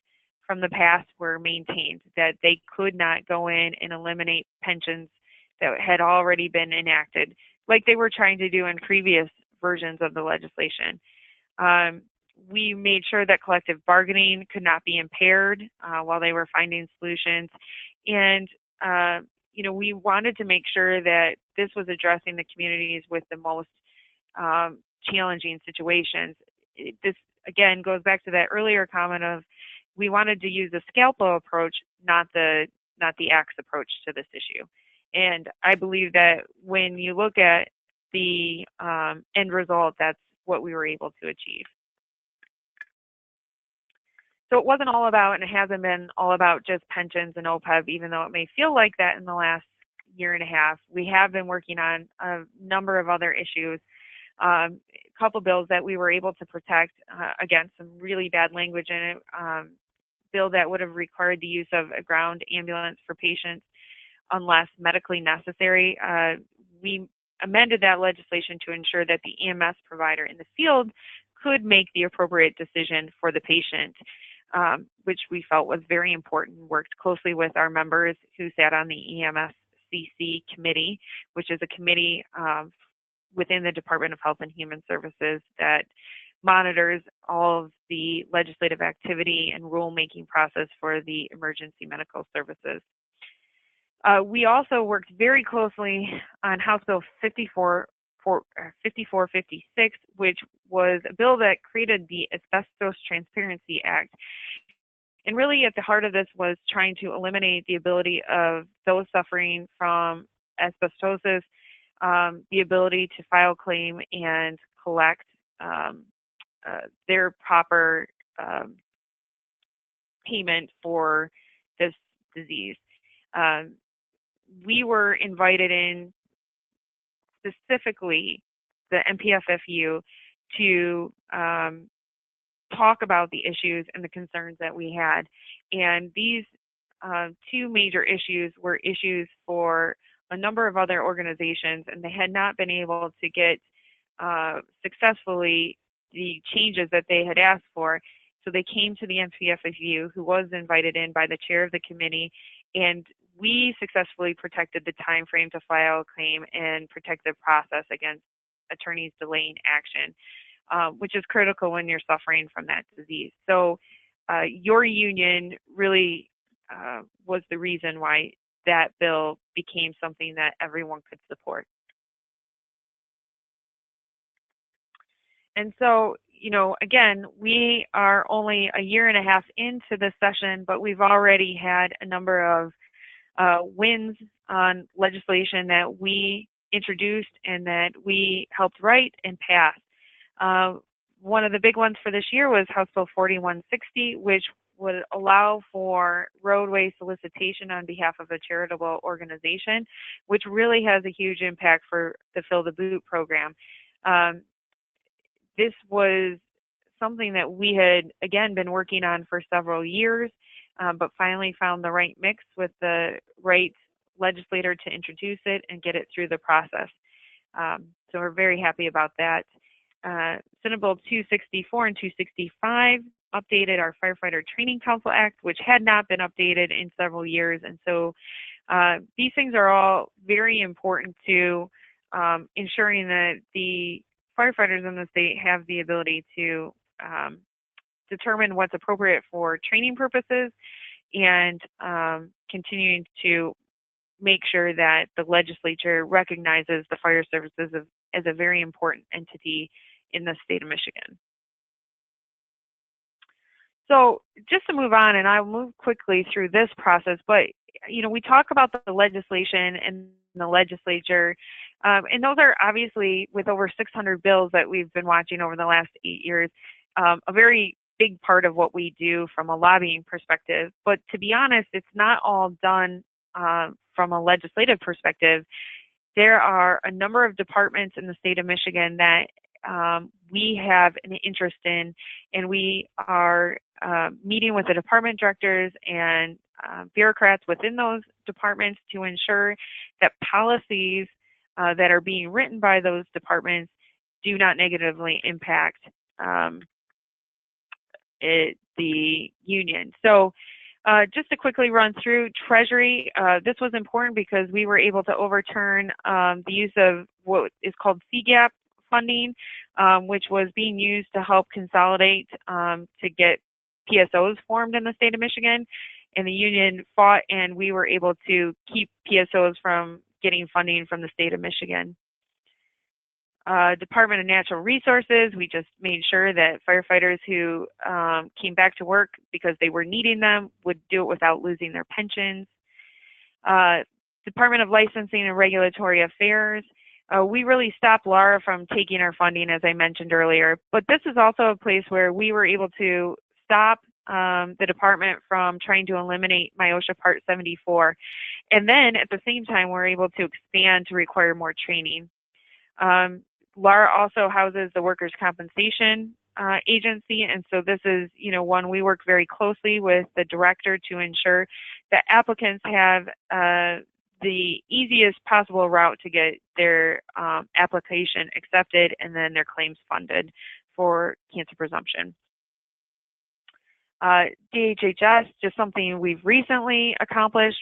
from the past were maintained, that they could not go in and eliminate pensions that had already been enacted, like they were trying to do in previous versions of the legislation. We made sure that collective bargaining could not be impaired while they were finding solutions. And we wanted to make sure that this was addressing the communities with the most challenging situations. This, again, goes back to that earlier comment of we wanted to use the scalpel approach, not the axe approach to this issue. And I believe that when you look at the end result, that's what we were able to achieve. So it wasn't all about, and it hasn't been all about just pensions and OPEB, even though it may feel like that in the last year and a half. We have been working on a number of other issues, a couple bills that we were able to protect against some really bad language in it, bill that would have required the use of a ground ambulance for patients unless medically necessary. We amended that legislation to ensure that the EMS provider in the field could make the appropriate decision for the patient, which we felt was very important. Worked closely with our members who sat on the EMSCC committee, which is a committee within the Department of Health and Human Services that monitors all of the legislative activity and rulemaking process for the emergency medical services. We also worked very closely on House Bill 5456, which was a bill that created the Asbestos Transparency Act. And really at the heart of this was trying to eliminate the ability of those suffering from asbestosis, the ability to file claim and collect their proper payment for this disease. We were invited in specifically the MPFFU to talk about the issues and the concerns that we had. And these two major issues were issues for a number of other organizations, and they had not been able to get successfully the changes that they had asked for. So they came to the MPFFU, who was invited in by the chair of the committee, and we successfully protected the time frame to file a claim and protect the process against attorneys delaying action, which is critical when you're suffering from that disease. So your union really was the reason why that bill became something that everyone could support. And so, you know, again, we are only a year and a half into this session, but we've already had a number of wins on legislation that we introduced and that we helped write and pass. One of the big ones for this year was House Bill 4160, which would allow for roadway solicitation on behalf of a charitable organization, which really has a huge impact for the Fill the Boot program. This was something that we had, again, been working on for several years, but finally found the right mix with the right legislator to introduce it and get it through the process. So we're very happy about that. Senate Bill 264 and 265 updated our Firefighter Training Council Act, which had not been updated in several years. And so these things are all very important to ensuring that the firefighters in the state have the ability to determine what's appropriate for training purposes and continuing to make sure that the legislature recognizes the fire services as a very important entity in the state of Michigan. So just to move on, and I'll move quickly through this process, but you know, we talk about the legislation and the legislature, and those are obviously, with over 600 bills that we've been watching over the last 8 years, a very big part of what we do from a lobbying perspective. But to be honest, it's not all done from a legislative perspective. There are a number of departments in the state of Michigan that we have an interest in, and we are meeting with the department directors and bureaucrats within those departments to ensure that policies that are being written by those departments do not negatively impact the union. So just to quickly run through Treasury, this was important because we were able to overturn the use of what is called CGAP funding, which was being used to help consolidate to get PSOs formed in the state of Michigan. And the union fought, and we were able to keep PSOs from getting funding from the state of Michigan. Department of Natural Resources, we just made sure that firefighters who came back to work because they were needing them would do it without losing their pensions. Department of Licensing and Regulatory Affairs, we really stopped Laura from taking our funding, as I mentioned earlier, but this is also a place where we were able to stop the department from trying to eliminate MIOSHA Part 74. And then at the same time, we're able to expand to require more training. Laura also houses the Workers' Compensation Agency, and so this is, you know, one we work very closely with the director to ensure that applicants have the easiest possible route to get their application accepted and then their claims funded for cancer presumption. DHHS, just something we've recently accomplished.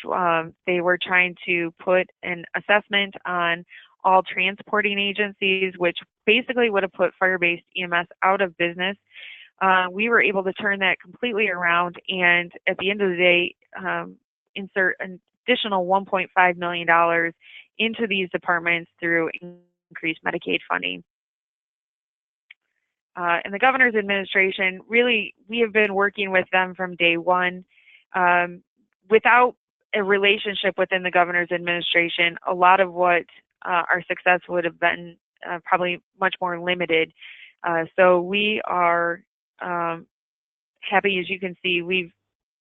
They were trying to put an assessment on all transporting agencies, which basically would have put fire-based EMS out of business. We were able to turn that completely around, and at the end of the day, insert an additional $1.5 million into these departments through increased Medicaid funding. And the governor's administration, really, we have been working with them from day one. Without a relationship within the governor's administration, a lot of what our success would have been probably much more limited. So we are happy, as you can see,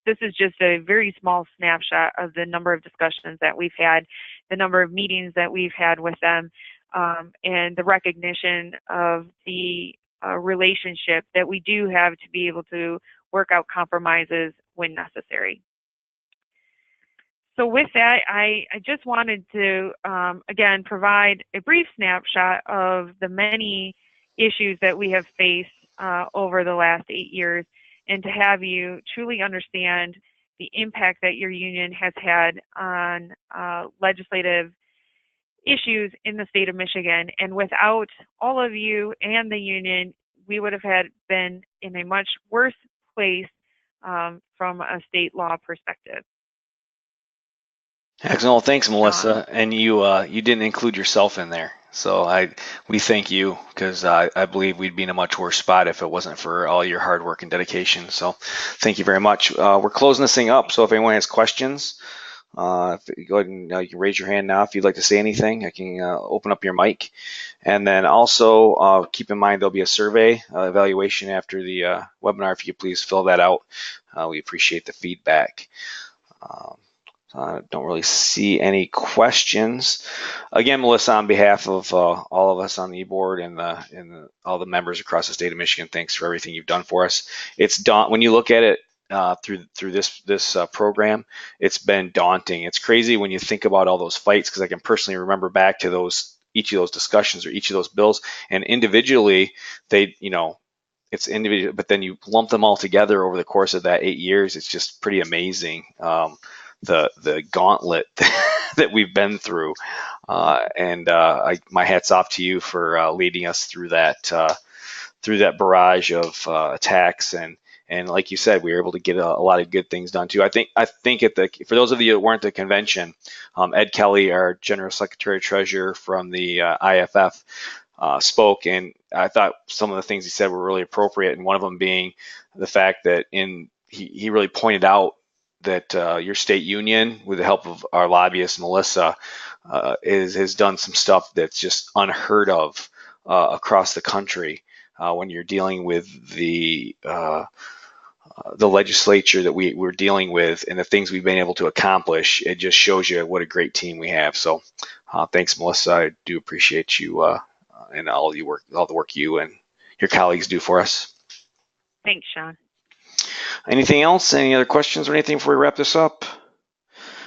this is just a very small snapshot of the number of discussions that we've had, the number of meetings that we've had with them, and the recognition of the relationship that we do have to be able to work out compromises when necessary. So with that, I just wanted to, again, provide a brief snapshot of the many issues that we have faced over the last 8 years, and to have you truly understand the impact that your union has had on legislative issues in the state of Michigan. And without all of you and the union, we would have been in a much worse place from a state law perspective. Excellent. Thanks, Melissa. And you didn't include yourself in there. So we thank you, because I believe we'd be in a much worse spot if it wasn't for all your hard work and dedication. So thank you very much. We're closing this thing up. So if anyone has questions, go ahead and you can raise your hand now if you'd like to say anything. I can open up your mic. And then also keep in mind there'll be a survey evaluation after the webinar. If you could please fill that out. We appreciate the feedback. Don't really see any questions. Again, Melissa, on behalf of all of us on the board and all the members across the state of Michigan, thanks for everything you've done for us. When you look at it through this program, it's been daunting. It's crazy when you think about all those fights, because I can personally remember back to each of those discussions or each of those bills, and individually it's individual, but then you lump them all together over the course of that 8 years. It's just pretty amazing. The gauntlet that we've been through, and my hat's off to you for leading us through that barrage of attacks, and like you said, we were able to get a lot of good things done too. I think for those of you that weren't at the convention, Ed Kelly, our General Secretary Treasurer from the IFF, spoke, and I thought some of the things he said were really appropriate, and one of them being the fact that he really pointed out that your state union, with the help of our lobbyist Melissa, has done some stuff that's just unheard of across the country when you're dealing with the legislature that we're dealing with and the things we've been able to accomplish. It just shows you what a great team we have. So thanks, Melissa. I do appreciate you and all the work you and your colleagues do for us. Thanks, Sean. Anything else? Any other questions or anything before we wrap this up?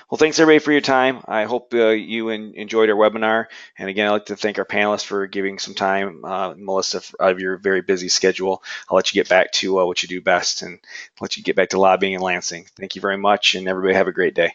Well, thanks everybody for your time. I hope you enjoyed our webinar. And again, I'd like to thank our panelists for giving some time, Melissa, out of your very busy schedule. I'll let you get back to what you do best and let you get back to lobbying in Lansing. Thank you very much, and everybody have a great day.